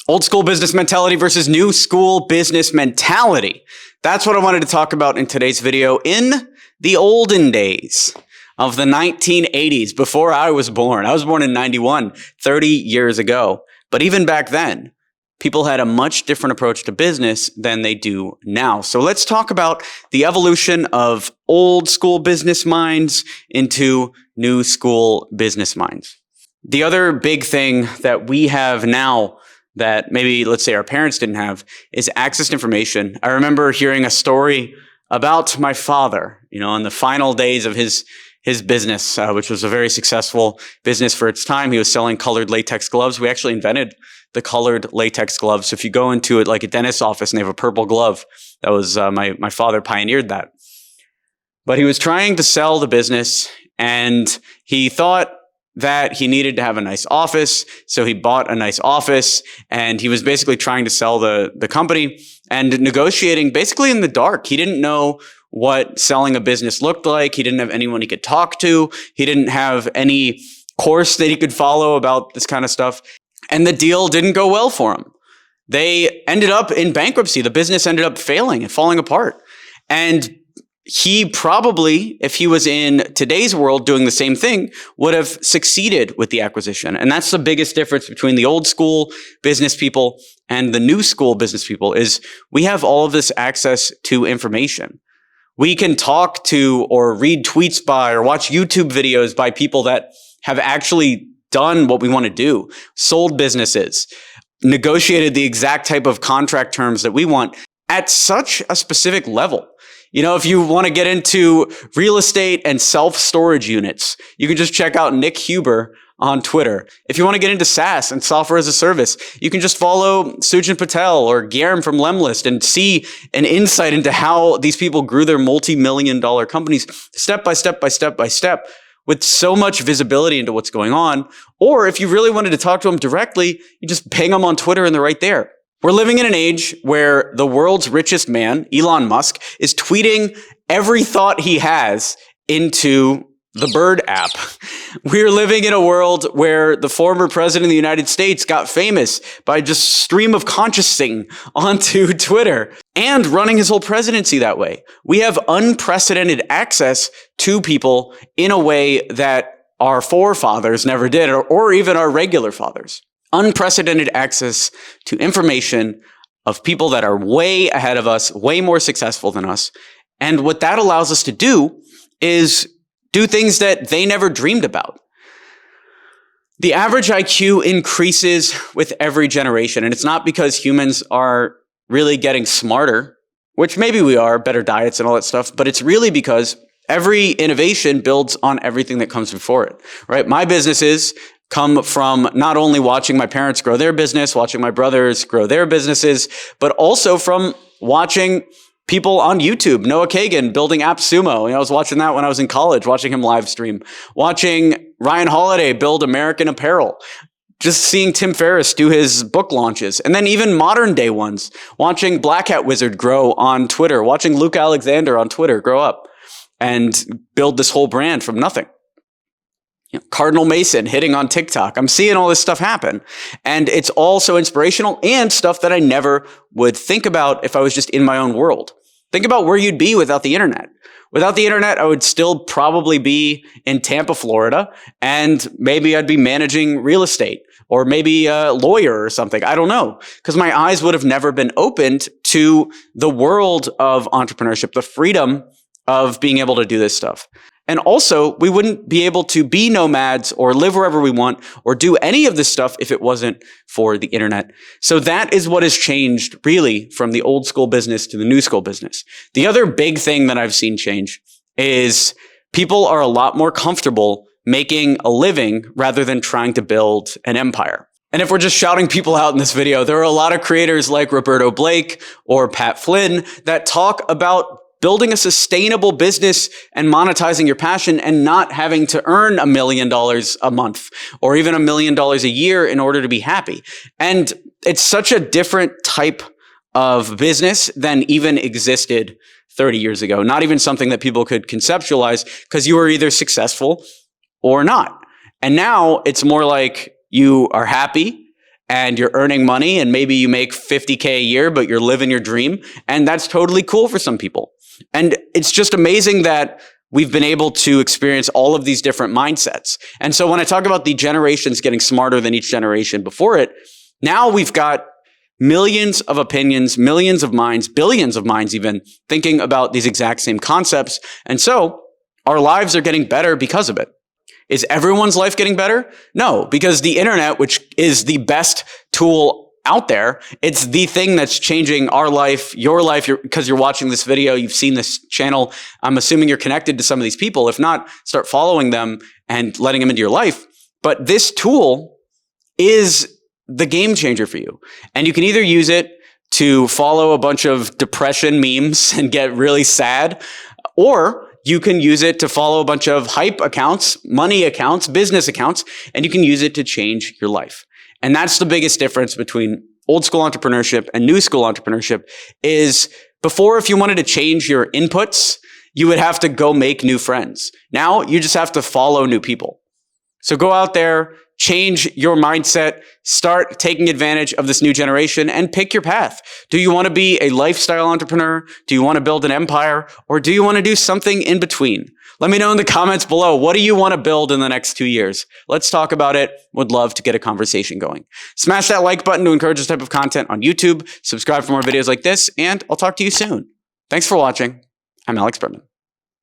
Old school business mentality versus new school business mentality. That's what I wanted to talk about in today's video. In the olden days of the 1980s, before I was born in 91, 30 years ago. But even back then, people had a much different approach to business than they do now. So let's talk about the evolution of old school business minds into new school business minds. The other big thing that we have now that maybe, let's say, our parents didn't have is access to information. I remember hearing a story about my father, in the final days of his business, which was a very successful business for its time. He was selling colored latex gloves. We actually invented the colored latex gloves. So if you go into it like a dentist's office and they have a purple glove, that was my father pioneered that. But he was trying to sell the business, and he thought that he needed to have a nice office. So he bought a nice office, and he was basically trying to sell the company and negotiating basically in the dark. He didn't know what selling a business looked like. He didn't have anyone he could talk to. He didn't have any course that he could follow about this kind of stuff. And the deal didn't go well for him. They ended up in bankruptcy. The business ended up failing and falling apart. And he probably, if he was in today's world doing the same thing, would have succeeded with the acquisition. And that's the biggest difference between the old school business people and the new school business people is we have all of this access to information. We can talk to or read tweets by or watch YouTube videos by people that have actually done what we want to do, sold businesses, negotiated the exact type of contract terms that we want at such a specific level. If you want to get into real estate and self-storage units, you can just check out Nick Huber on Twitter. If you want to get into SaaS and software as a service, you can just follow Sujin Patel or Guillermo from Lemlist and see an insight into how these people grew their multi-million-dollar companies step by step by step by step with so much visibility into what's going on. Or if you really wanted to talk to them directly, you just ping them on Twitter and they're right there. We're living in an age where the world's richest man, Elon Musk, is tweeting every thought he has into the Bird app. We're living in a world where the former president of the United States got famous by just stream of consciousness onto Twitter and running his whole presidency that way. We have unprecedented access to people in a way that our forefathers never did, or even our regular fathers. Unprecedented access to information of people that are way ahead of us, way more successful than us. And what that allows us to do is do things that they never dreamed about. The average IQ increases with every generation, and it's not because humans are really getting smarter, which maybe we are, better diets and all that stuff, but it's really because every innovation builds on everything that comes before it, right? My businesses come from not only watching my parents grow their business, watching my brothers grow their businesses, but also from watching people on YouTube. Noah Kagan building AppSumo. I was watching that when I was in college, watching him live stream, watching Ryan Holiday build American Apparel, just seeing Tim Ferriss do his book launches, and then even modern day ones, watching Black Hat Wizard grow on Twitter, watching Luke Alexander on Twitter grow up and build this whole brand from nothing. Cardinal Mason hitting on TikTok. I'm seeing all this stuff happen. And it's all so inspirational and stuff that I never would think about if I was just in my own world. Think about where you'd be without the internet. Without the internet, I would still probably be in Tampa, Florida, and maybe I'd be managing real estate or maybe a lawyer or something. I don't know, because my eyes would have never been opened to the world of entrepreneurship, the freedom of being able to do this stuff. And also, we wouldn't be able to be nomads or live wherever we want or do any of this stuff if it wasn't for the internet. So that is what has changed really from the old school business to the new school business. The other big thing that I've seen change is people are a lot more comfortable making a living rather than trying to build an empire. And if we're just shouting people out in this video, there are a lot of creators like Roberto Blake or Pat Flynn that talk about building a sustainable business and monetizing your passion and not having to earn $1 million a month or even $1 million a year in order to be happy. And it's such a different type of business than even existed 30 years ago. Not even something that people could conceptualize because you were either successful or not. And now it's more like you are happy and you're earning money, and maybe you make 50K a year, but you're living your dream. And that's totally cool for some people. And it's just amazing that we've been able to experience all of these different mindsets. And so when I talk about the generations getting smarter than each generation before it, now we've got millions of opinions, millions of minds, billions of minds even thinking about these exact same concepts. And so our lives are getting better because of it. Is everyone's life getting better? No, because the internet, which is the best tool out there, it's the thing that's changing our life, your life, because you're watching this video, you've seen this channel. I'm assuming you're connected to some of these people. If not, start following them and letting them into your life. But this tool is the game changer for you. And you can either use it to follow a bunch of depression memes and get really sad, or you can use it to follow a bunch of hype accounts, money accounts, business accounts, and you can use it to change your life. And that's the biggest difference between old school entrepreneurship and new school entrepreneurship is before, if you wanted to change your inputs, you would have to go make new friends. Now you just have to follow new people. So go out there, change your mindset, start taking advantage of this new generation and pick your path. Do you want to be a lifestyle entrepreneur? Do you want to build an empire? Or do you want to do something in between? Let me know in the comments below. What do you want to build in the next 2 years? Let's talk about it. Would love to get a conversation going. Smash that like button to encourage this type of content on YouTube. Subscribe for more videos like this, and I'll talk to you soon. Thanks for watching. I'm Alex Berman.